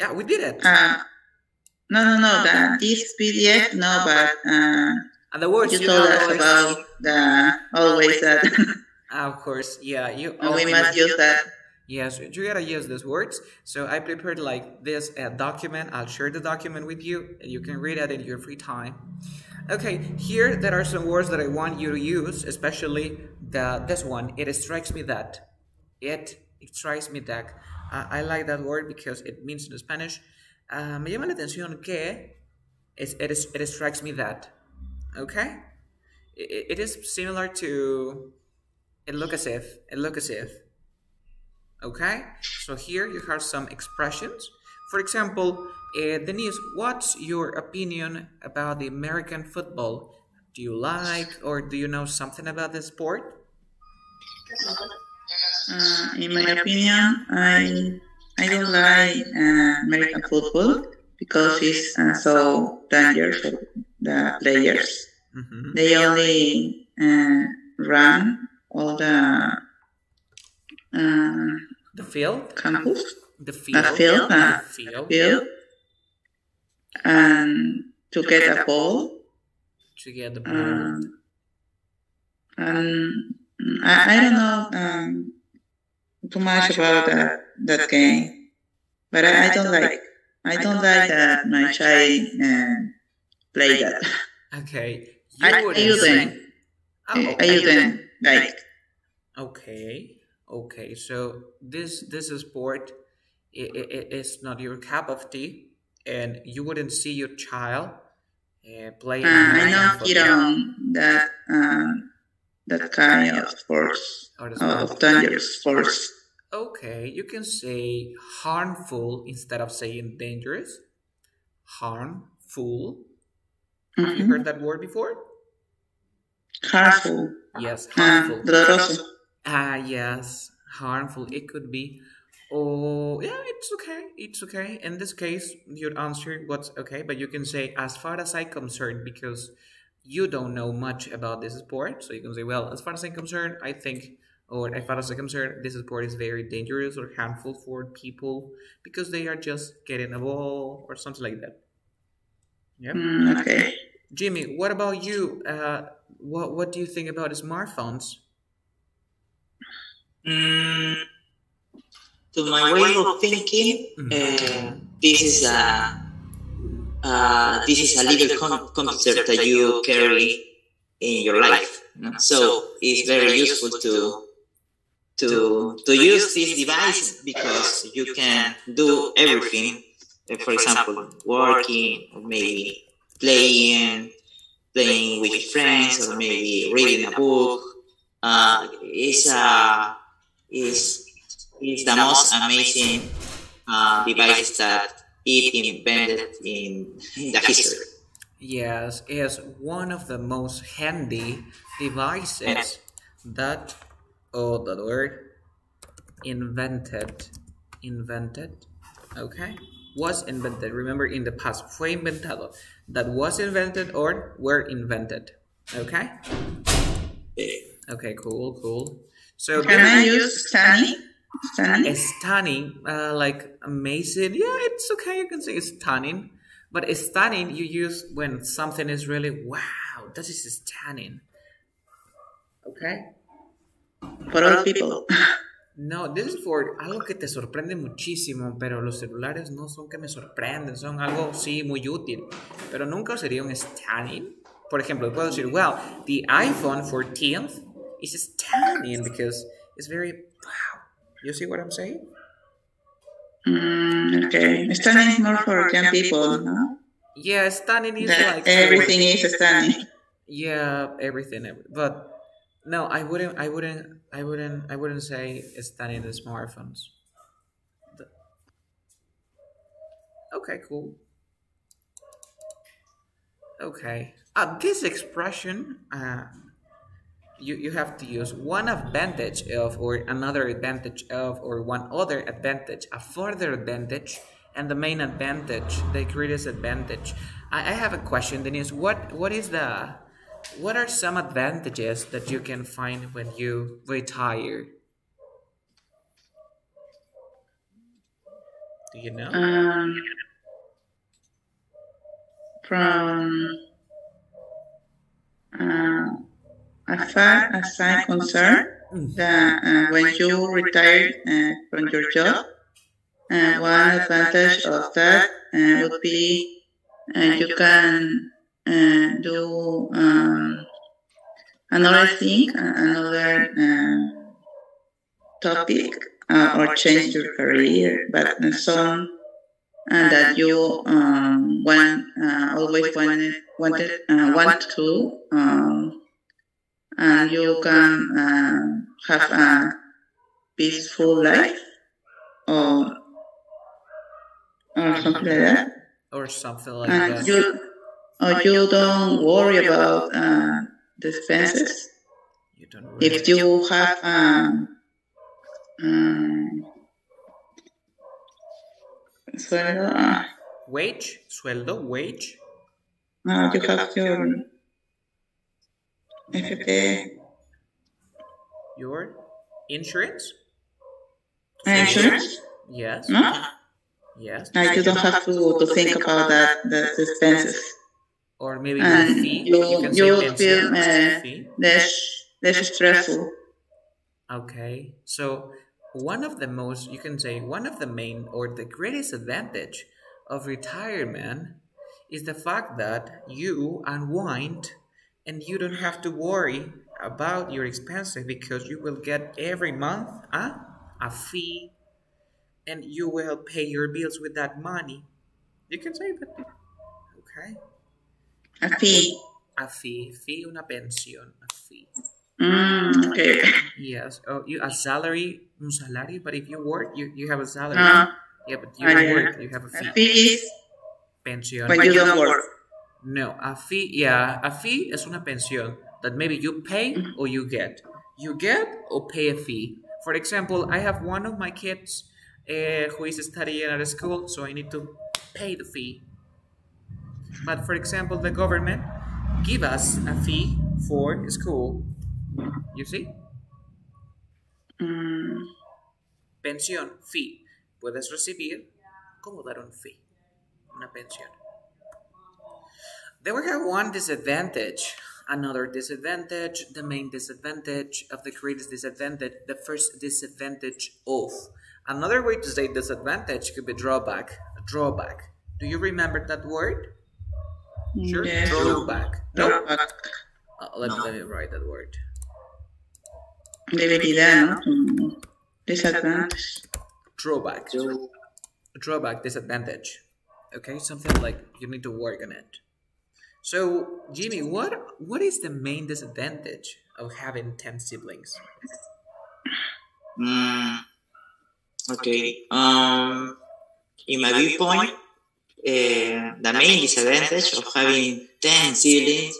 Yeah, we did it. No. This PDF, no, but and the words you told us about the always that. Of course, yeah. And we must use that. Yes, you gotta use these words. So I prepared like this document. I'll share the document with you. You can read it in your free time. Okay, here there are some words that I want you to use, especially this one. It strikes me that. It strikes me that. I like that word because it means in Spanish. Me llama la atención que it strikes me that. Okay? It is similar to it look as if. Okay? So here you have some expressions. For example, Denise, what's your opinion about the American football? Do you like or do you know something about the sport? In my opinion, I don't like American football because it's so dangerous for the players. Mm-hmm. They only run all the field campus, the field and to get a ball, and I don't know too much about that game, but I don't like that my child play that. Okay, I wouldn't like. Okay, so this sport is not your cup of tea, and you wouldn't see your child playing. I know you don't that kind of sports of dangerous sports. Okay, you can say harmful instead of saying dangerous. Harmful. Mm-hmm. Have you heard that word before? Harmful. Yes, harmful. Doloroso. Yes, harmful. It could be. Oh, yeah, it's okay. In this case, your answer was okay, but you can say, as far as I'm concerned, because you don't know much about this sport. So you can say, well, as far as I'm concerned, I think, or as far as I'm concerned, this sport is very dangerous or harmful for people because they are just getting a ball or something like that. Yeah. Okay. Jimmy, what about you? What do you think about smartphones? To my way of thinking, this is a little computer that you carry in your life. So it's very useful to use this device because you can do everything. For example, working or maybe playing with friends or maybe reading a book. Is the most amazing device that it invented in the history. Yes, it is one of the most handy devices that, that word, invented, okay, was invented. Remember, in the past, fue inventado. That was invented or were invented, okay? Okay, cool. So can I use stunning? Stunning, like amazing. Yeah, it's okay. You can say stunning, but stunning you use when something is really wow. That is stunning. Okay. For all people. No, this is for algo que te sorprende muchísimo, pero los celulares no son que me sorprenden, son algo sí muy útil, pero nunca sería un stunning. Por ejemplo, puedo decir, well, the iPhone 14th is stunning because it's very wow. You see what I'm saying? Okay. Stunning is more for young people, no? Yeah, stunning is like everything is stunning. Yeah, everything. But no, I wouldn't say stunning the smartphones. Okay, cool. Okay. This expression, you have to use one advantage of, or another advantage of, or one other advantage, a further advantage, and the main advantage, the greatest advantage. I have a question, Denise. What are some advantages that you can find when you retire? Do you know? From as far as I'm concerned, that when you retire from your job, one advantage of that would be you can do another thing, another topic, or change your career. But some that you always want to, and you can have a peaceful life, or something like that. Or something like and that. You don't worry about the expenses. You don't worry. If you have sueldo, sueldo, wage. No, you have your FP. Your insurance? Insurance? Yes. No? Yes. You don't have to think about that, the expenses. Or maybe your fee. You feel less stressful. Okay. So one of the main or the greatest advantage of retirement is the fact that you unwind and you don't have to worry about your expenses, because you will get every month a fee, and you will pay your bills with that money. You can say that. Okay. A fee. A fee. Fee, una pensión. A fee. Okay. Yes. Oh, a salary, un salario. But if you work, you have a salary. Yeah, but you work, you have a fee. A fee is pensión. when you don't work. No, a fee. Yeah, a fee is una pensión that maybe you pay or you get. You get or pay a fee. For example, I have one of my kids who is studying at a school, so I need to pay the fee. But for example, the government give us a fee for school. You see? Pensión, fee. Puedes recibir como dar un fee. Una pensión. Then we have one disadvantage. Another disadvantage, the main disadvantage of the greatest disadvantage, the first disadvantage of. Another way to say disadvantage could be drawback. Drawback. Do you remember that word? Sure. Yes. Drawback. No. No. Let me write that word. Debilidad, ¿no? Disadvantage. Drawback. Drawback, disadvantage. Okay, something like you need to work on it. So, Jimmy, what is the main disadvantage of having 10 siblings? Okay. In my viewpoint, the main disadvantage of having 10 siblings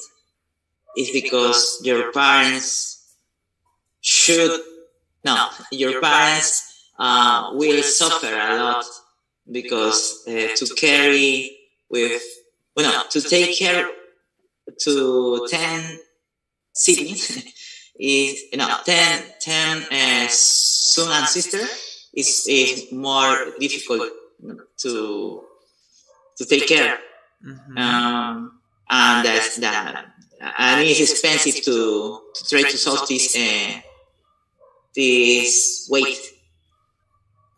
is because your parents will suffer a lot, because to take care to 10 siblings is 10 son and sister is more difficult to take care. And that's that, and it's expensive to try to solve this weight.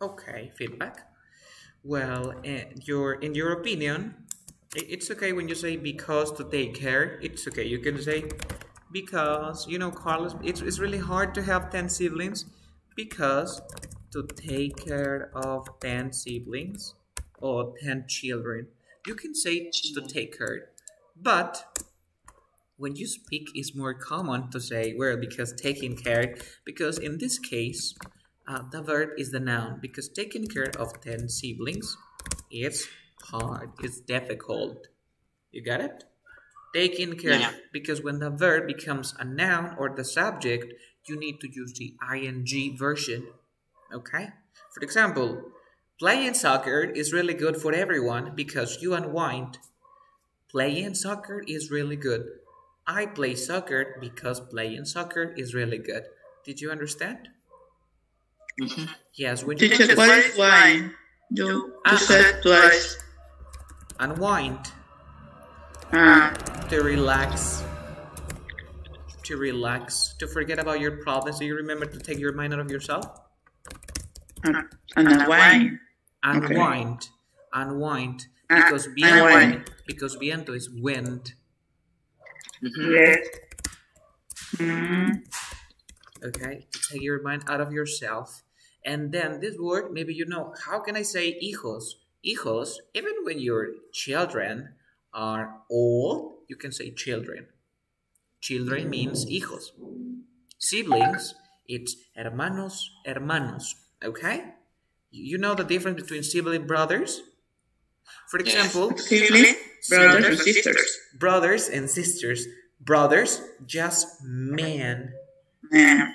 Okay, feedback. Well, in your opinion, it's okay when you say because to take care. It's okay. You can say because, Carlos, it's really hard to have 10 siblings, because to take care of 10 siblings or 10 children, you can say to take care. But when you speak, it's more common to say, well, because taking care, because in this case, the verb is the noun, because taking care of 10 siblings, it's hard, it's difficult. You got it? Taking care, because when the verb becomes a noun or the subject, you need to use the ing version. Okay? For example, playing soccer is really good for everyone because you unwind. Playing soccer is really good. I play soccer because playing soccer is really good. Did you understand? Mm-hmm. Yes. When Teacher, what is why? You said twice. Unwind. To relax. To relax. To forget about your problems. Do you remember to take your mind out of yourself? Unwind. Unwind. Okay. Unwind. Because viento, because viento is wind. Yes. Okay, to take your mind out of yourself. And then this word, maybe you know, how can I say hijos? Hijos, even when your children are old, you can say children. Children means hijos. Siblings, it's hermanos, hermanos. Okay? You know the difference between sibling brothers? For example, Siblings, brothers and sisters. Brothers and sisters. Brothers, just men.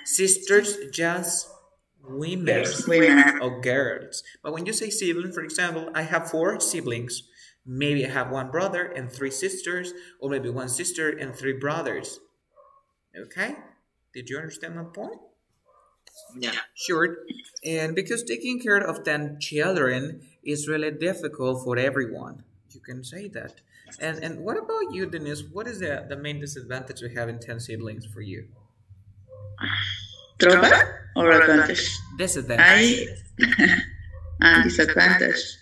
Sisters, just women or girls. But when you say sibling, for example, I have 4 siblings. Maybe I have 1 brother and 3 sisters, or maybe 1 sister and 3 brothers. Okay? Did you understand my point? Yeah. Sure. And because taking care of 10 children is really difficult for everyone. You can say that. And what about you, Denise? What is the main disadvantage of having 10 siblings for you? Drawback or advantage? Disadvantage. Disadvantage.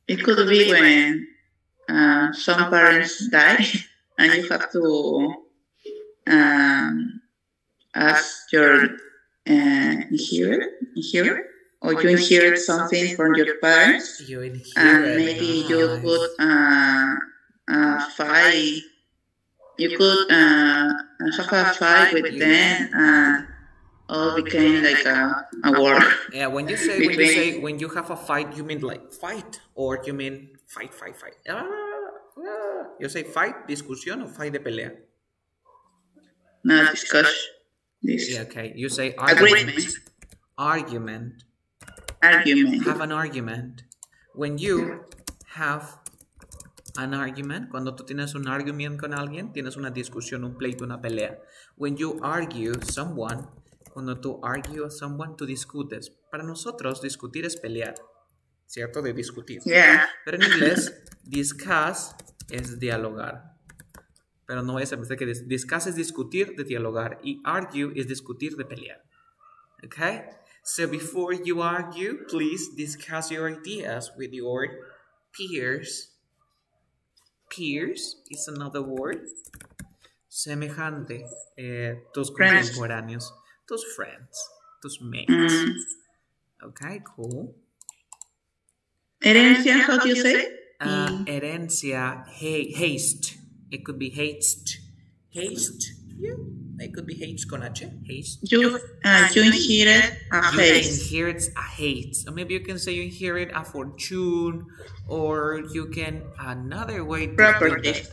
It could be when some parents die and you have to ask your inherit, or you inherit something from your parents, and maybe you could fight. You could have a fight with them, and all became like a war. Yeah, when you have a fight, you mean like fight, or you mean fight. You say fight, discusión, or fight de pelea. No, discussion. Yeah, okay. You say argument. Argument. Have an argument. When you have an argument, cuando tú tienes un argument con alguien, tienes una discusión, un pleito, una pelea. When you argue someone, cuando tú argue a someone, tú discutes. Para nosotros, discutir es pelear. ¿Cierto? De discutir. Yeah. Pero en inglés, discuss es dialogar. Pero no es a pensar que discuss es discutir de dialogar. Y argue es discutir de pelear. Okay? So before you argue, please discuss your ideas with your peers. Peers is another word. Semejante. Tus contemporáneos. Tus friends. Tus mates. Okay, cool. Herencia, how do you say? Herencia, haste. It could be haste. Haste. Yeah. It could be haste con H. Haste. You inherit a haste. You inherit a haste. Or maybe you can say you inherit a fortune. Or you can, another way to Properties.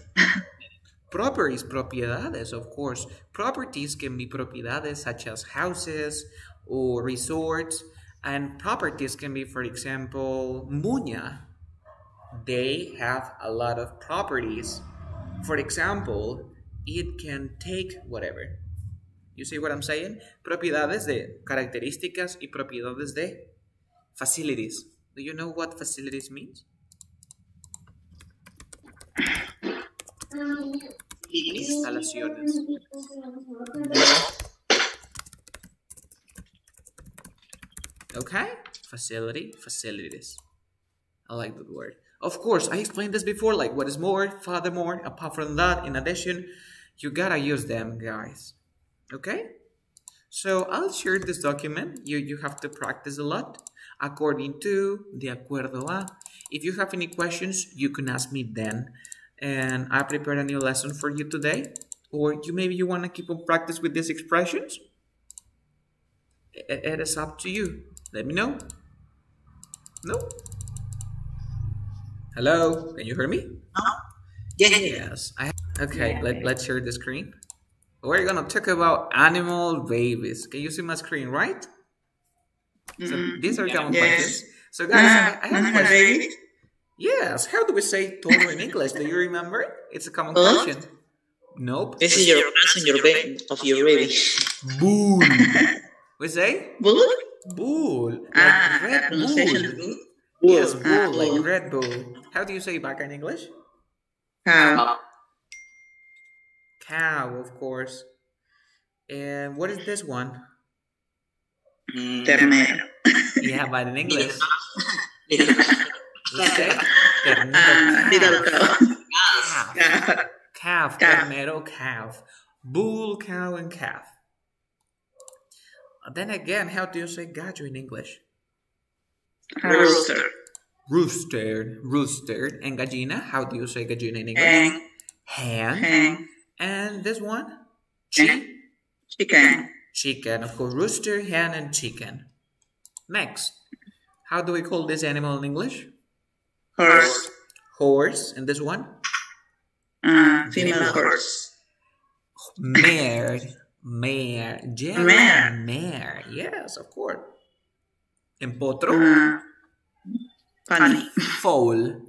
Properties, propiedades, of course. Properties can be propiedades such as houses or resorts. And properties can be, for example, Muña. They have a lot of properties. For example, it can take whatever. You see what I'm saying? Propiedades de características y propiedades de facilities. Do you know what facilities means? Instalaciones. Okay? Facilities. I like that word. Of course, I explained this before, like what is more, furthermore, apart from that, in addition, you gotta use them, guys. Okay? So I'll share this document. You have to practice a lot. According to, de acuerdo a. If you have any questions, you can ask me then. And I prepared a new lesson for you today. Or maybe you want to keep on practice with these expressions. It is up to you. Let me know. No? Hello? Can you hear me? Yes. Okay, let's share the screen. We're going to talk about animal babies. Can you see my screen, right? So these are common questions. So guys, I have a question. Yes. How do we say todo in English? Do you remember? It's a common question. Nope. This is your baby of your baby. Boom. We say? Bullet? Bull. Ah, Like Red the pronunciation is Bull. good. Yes, Bull. bull, like Bull. Red Bull. How do you say vaca in English? Cow. Cow, of course. And what is this one? Ternero. Yeah, but in English. Little You say ternero Little calf. cow. Calf. Calf. Calf. Ternero calf. Bull, cow, and calf. Then again, how do you say gallo in English? Rooster. Rooster. Rooster. And gallina, how do you say gallina in English? Hen. Hen. Hen. And this one? Chicken. Chicken. Of course, rooster, hen, and chicken. Next. How do we call this animal in English? Horse. Horse. And this one? Female horse. Mare. Mare. Yeah, Mare. mare. Yes, of course. And potro? Funny. Foal.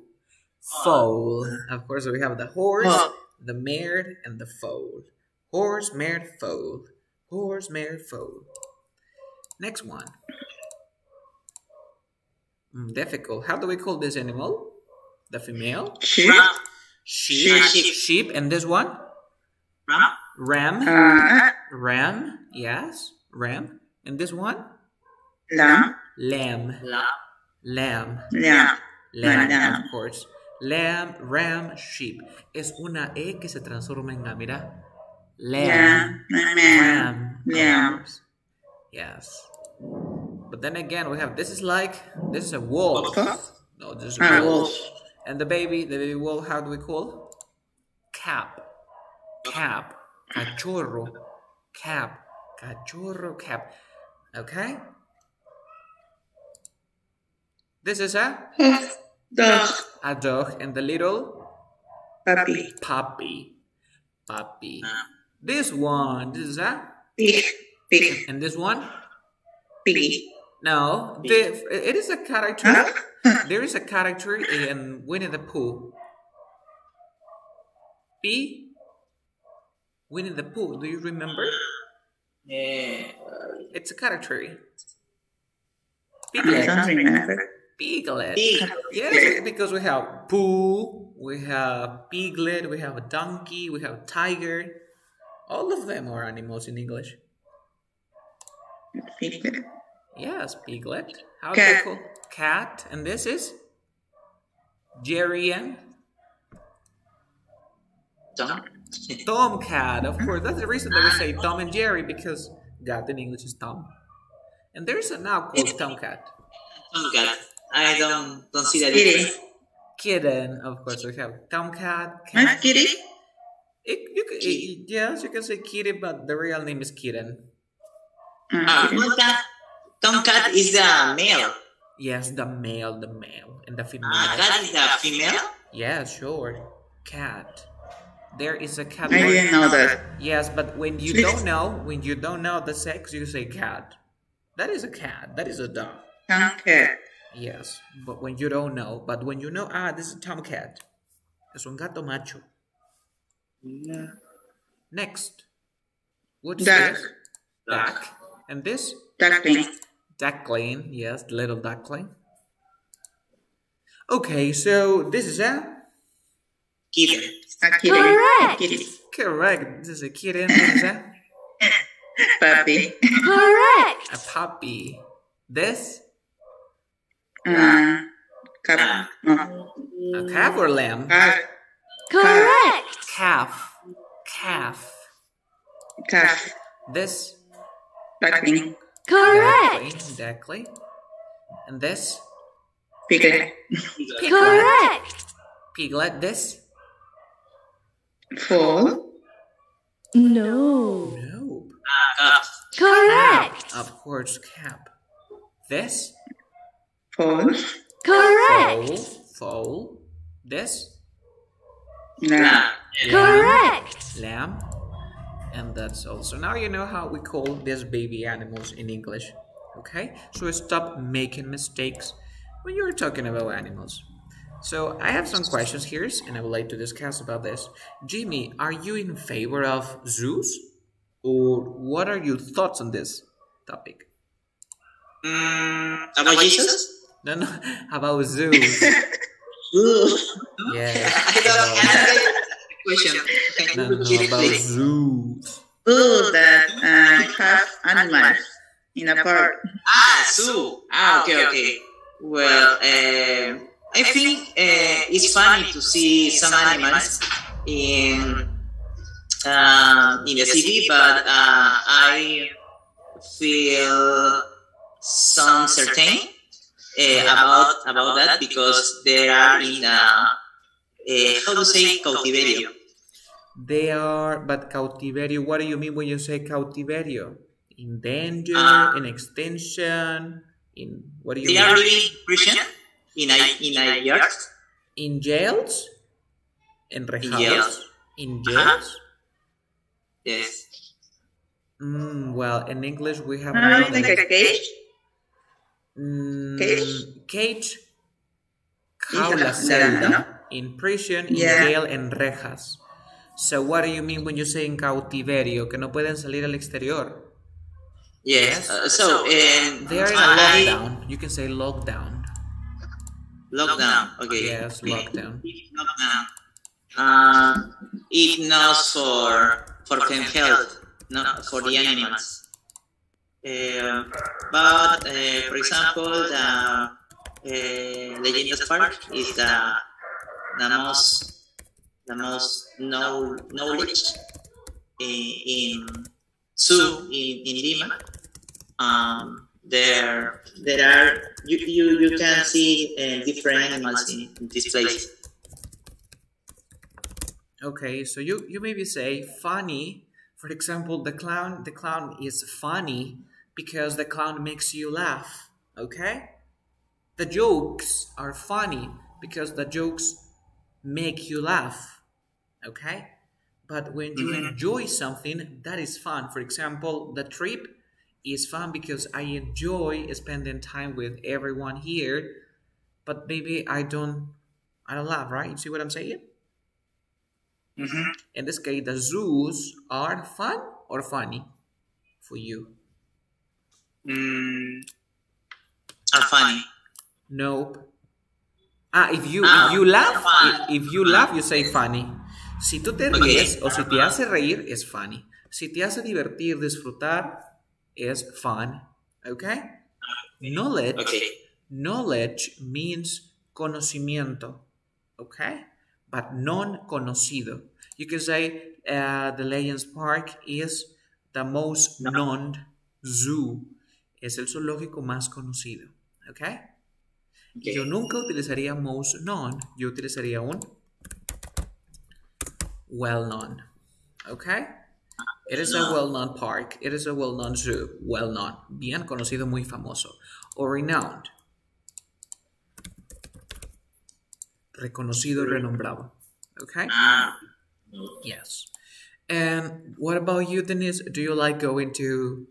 Foal. Of course, we have the horse, Oh. the mare, and the foal. Horse, mare, foal. Horse, mare, foal. Next one. Difficult. How do we call this animal? The female? Sheep. Sheep. Sheep. Sheep. And this one? Ram. Ram. Yes. Ram. And this one? Lamb. Lamb. Lamb. Lamb. Lamb, of course. Lamb, ram, sheep. Es una E que se transforma en A, mira. Lamb. Ram. Lamb. Of course. Yes. But then again, we have, this is a wolf. No, this is a wolf. And the baby wolf, how do we call? Cap. Cap. Cachorro. Cap. Cachorro, cap. Okay? This is a Dog. a dog, and the little Puppy. puppy. Puppy. This is a Pig. Pig. and this one? Piggy. No, it is a character. Huh? There is a character in Winnie the Pooh. Winnie the Pooh. Do you remember? It's a character. I Piglet. don't remember. Piglet. Pig. Yes, because we have Pooh, we have Piglet, we have a donkey, we have a tiger. All of them are animals in English. Piglet. Yes, Piglet. How Cat. do you call cat? And this is Jerry and Tomcat. Of course, that's the reason that we say Tom and Jerry, because cat in English is Tom. And there's a now called Tomcat. Tomcat. I don't see that. Kitty. Kitten, of course, we have Tomcat. Nice kitty. Yes, you can say kitty, but the real name is kitten. Tomcat is the male. Yes, the male, and the female. Cat is the female. Yeah, sure. Cat. There is a cat. I didn't know that. Yes, but when you don't know the sex, you say cat. That is a cat. That is a dog. Tomcat. Yes, but when you don't know, this is a tomcat. Es un gato macho. Next. What's Duck. this? Duck. And this? Duckling. Duckling. Yes, little duckling. Okay, so this is a Kitten. A kitty. Correct. Kitty. correct. This is a kitten. This is a Puppy. Correct. puppy. This Cap. No. a calf or lamb? Correct. Calf. Calf. Calf. This Duckling. Correct. duckling. And this Piglet. piglet. Correct. Piglet. This Foal. No. nope. Correct. Of course, cap. This Foal. Correct. foal. This Lamb. Correct. lamb. And that's all. So now you know how we call these baby animals in English. Okay? So stop making mistakes when you're talking about animals. So I have some questions here, and I would like to discuss about this. Jimmy, are you in favor of zoos? Or what are your thoughts on this topic? About Jesus? No, no, about zoos. Ooh. Yes, I don't get the question. Can no, you no, repeat it, about please? zoos. Zoo that have animals in a park. Zoo. Okay. Well, I think it's funny to see some animals in the city, but I feel some certain about that because they are in how to say cautiverio. They are, but cautiverio, what do you mean when you say cautiverio? In danger, in extinction, in what do you They are mean? living in prison in a yard. In jails? In jail. Enrejados? In jails? Yes. Well, in English we have No, it's like another. a cage. Cage, Yeah. jaula, celda. In prison, in Yeah. jail, en rejas. So what do you mean when you say en cautiverio? Que no pueden salir al exterior. Yes. They are in a lockdown. You can say lockdown. Lockdown. Okay. Yes, lockdown. Lockdown. It not for them health, not for the animals. But for example, the Leyendas Park is the most knowledge in zoo in Lima. There are you can see different animals in this place. Okay, so you maybe say funny. For example, the clown is funny because the clown makes you laugh. Okay? The jokes are funny because the jokes make you laugh. Okay? But when you enjoy something, that is fun. For example, the trip is fun because I enjoy spending time with everyone here, but maybe I don't laugh, right? You see what I'm saying? In this case, the zoos are fun or funny for you? Are funny. Nope. If you laugh, if you laugh, you say funny. Si tú te ríes o si te hace reír, es funny. Si te hace divertir, disfrutar, es fun. Okay? Knowledge means conocimiento. Okay? But non-conocido. You can say the Legends Park is the most known zoo. Es el zoológico más conocido. Okay? Yo nunca utilizaría most known. Yo utilizaría un well-known. Okay? It is a well-known park. It is a well-known zoo. Well-known. Bien conocido, muy famoso. Or renowned. Reconocido, renombrado. Okay? Yes. And what about you, Denise? Do you like going to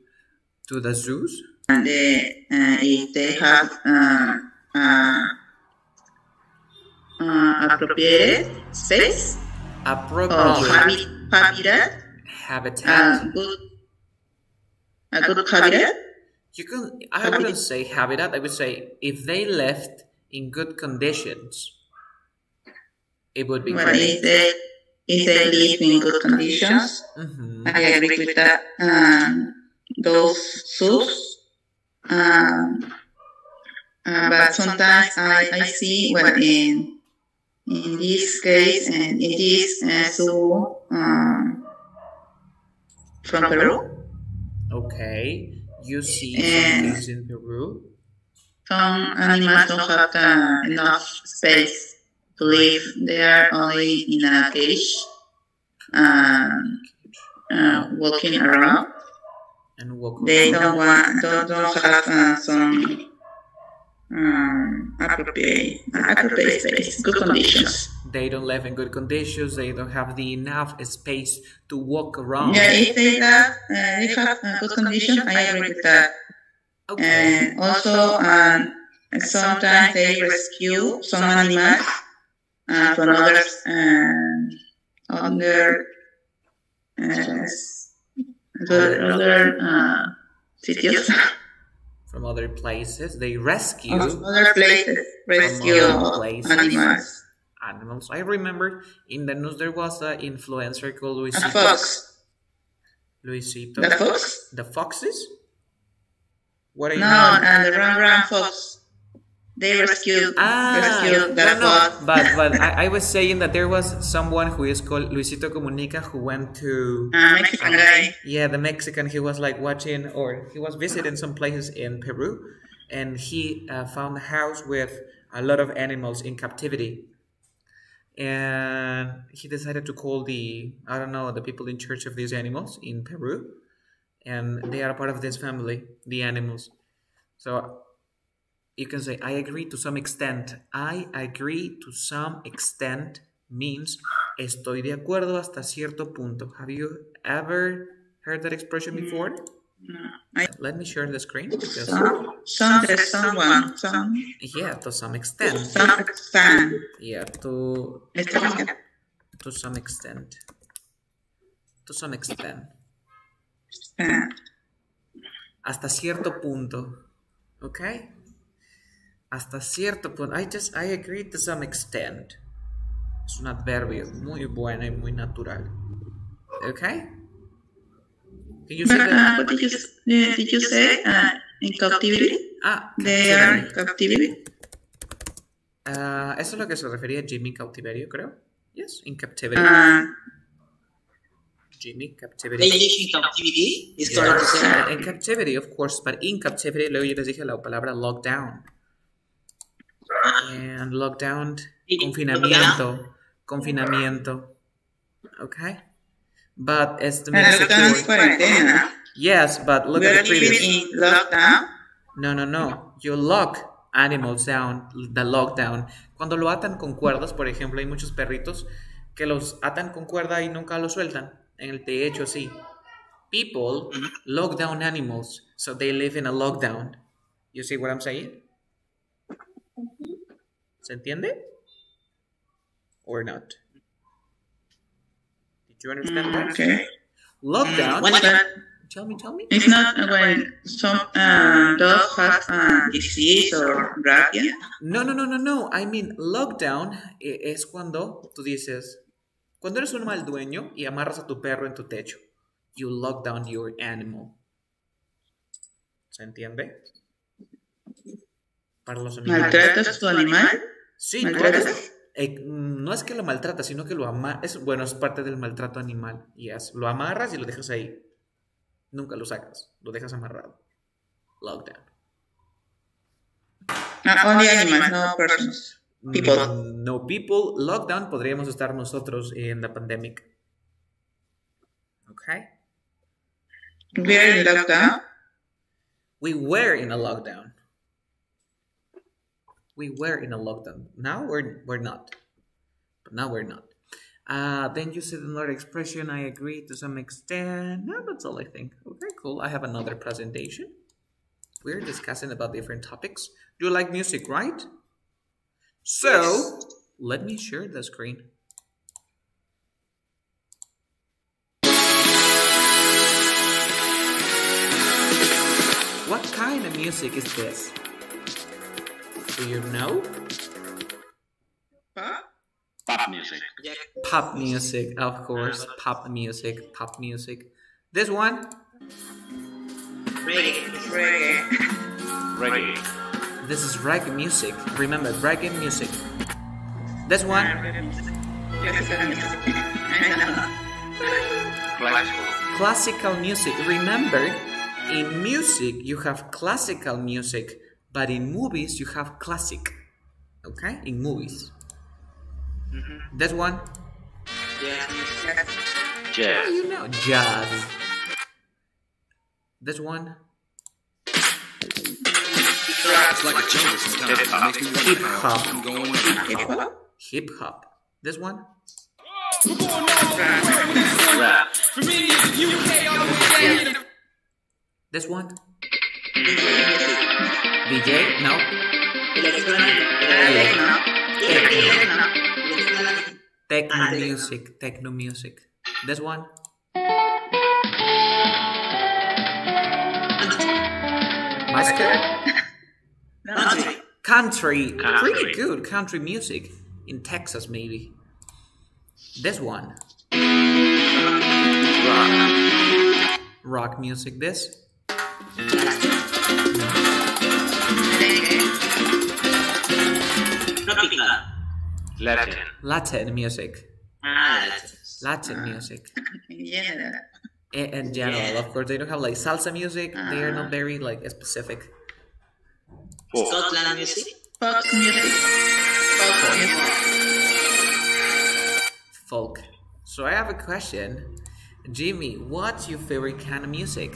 the zoos? And if they have appropriate space or habitat, Habitat. a good habitat. I wouldn't say habitat. I would say if they left in good conditions, it would be But great. if they live in good conditions, I agree with that. Those zoos. But sometimes I see what in this case and in this zoo from Peru. Okay. You see some And things in Peru. some animals don't have enough space to live. They are only in a cage, walking around. And walk They around. don't have some appropriate space, good conditions. They don't live in good conditions. They don't have the enough space to walk around. Yeah, if they have good conditions, I agree with that. Okay. And also, sometimes they rescue some animals from others other cities. from other places. They rescue other places, rescue animals. Animals. I remember in the news there was an influencer called Luisito. A fox. Luisito. The fox? The foxes? What are you No, and the run fox. They rescued that fox. But I was saying that there was someone who is called Luisito Comunica who went to Mexican guy. Yeah, the Mexican. He was like watching, or he was visiting some places in Peru, and he found a house with a lot of animals in captivity. And he decided to call the people in charge of these animals in Peru, and they are part of this family, the animals. So you can say, I agree to some extent. I agree to some extent means estoy de acuerdo hasta cierto punto. Have you ever heard that expression before? No. Let me share the screen. Because Someone. Yeah, to some extent. Some extent. Yeah, to some extent. To some extent. Hasta cierto punto. Okay? Hasta cierto punto. I agree to some extent. Es un adverbio muy bueno y muy natural. Okay? Can you say that? What did you say? In captivity? They are in captivity. Eso es lo que se refería a Jimmy Cautiverio, creo. Yes, in captivity. Jimmy Captivity. They live in captivity. It's Yeah. correct to say. In captivity, of course, but in captivity, luego yo les dije la palabra lockdown. And lockdown, confinamiento. Okay? But it's the Cuarentena. Yes, but look We at are the previous. living in lockdown. No. You lock animals down, the lockdown. Cuando lo atan con cuerdas, por ejemplo, hay muchos perritos que los atan con cuerda y nunca los sueltan. En el techo, sí. People lock down animals, so they live in a lockdown. You see what I'm saying? ¿Se entiende? Or not? Did you understand that? Okay. Lockdown. Tell me. It's not when some dog has disease or rabies. No. I mean, lockdown es cuando tú dices, cuando eres un mal dueño y amarras a tu perro en tu techo. You lock down your animal. ¿Se entiende? Para los amigos. ¿Maltratas tu animal? Sí, no es que lo maltratas, sino que lo amarras. Bueno, es parte del maltrato animal. Yes. Lo amarras y lo dejas ahí. Nunca lo sacas. Lo dejas amarrado. Lockdown. Only animals, no persons. People. No people. Lockdown podríamos estar nosotros en la pandemic. Okay. We are in lockdown. We were in a lockdown. Now we're not. But now we're not. Then you said another expression. I agree to some extent. No, that's all I think. Okay, cool. I have another presentation. We're discussing about different topics. Do you like music, right? So, let me share the screen. What kind of music is this? Do you know? Pop music. Pop music, of course. Pop music. This one? Reggae. Reggae. This is reggae music. Remember, reggae music. This one? Classical music. Remember, in music you have classical music, but in movies you have classic. Okay? In movies. This one? Jazz. You know, jazz. This one? It's like a jungle sometimes. Hip hop. I'm going Hip hop. This one? Rap. This one? DJ? No. Techno music. This one? Muscat? Country. Country. Country. Pretty good. Country music. In Texas, maybe. This one. Rock. Rock music. This. Tropical. Latin. Latin music. Latin. Latin music. In general. In general, Yeah. of course, they don't have like salsa music. They are not very like specific. Folk. Scotland music. Pop music. Pop music. Folk. So I have a question. Jimmy, what's your favorite kind of music?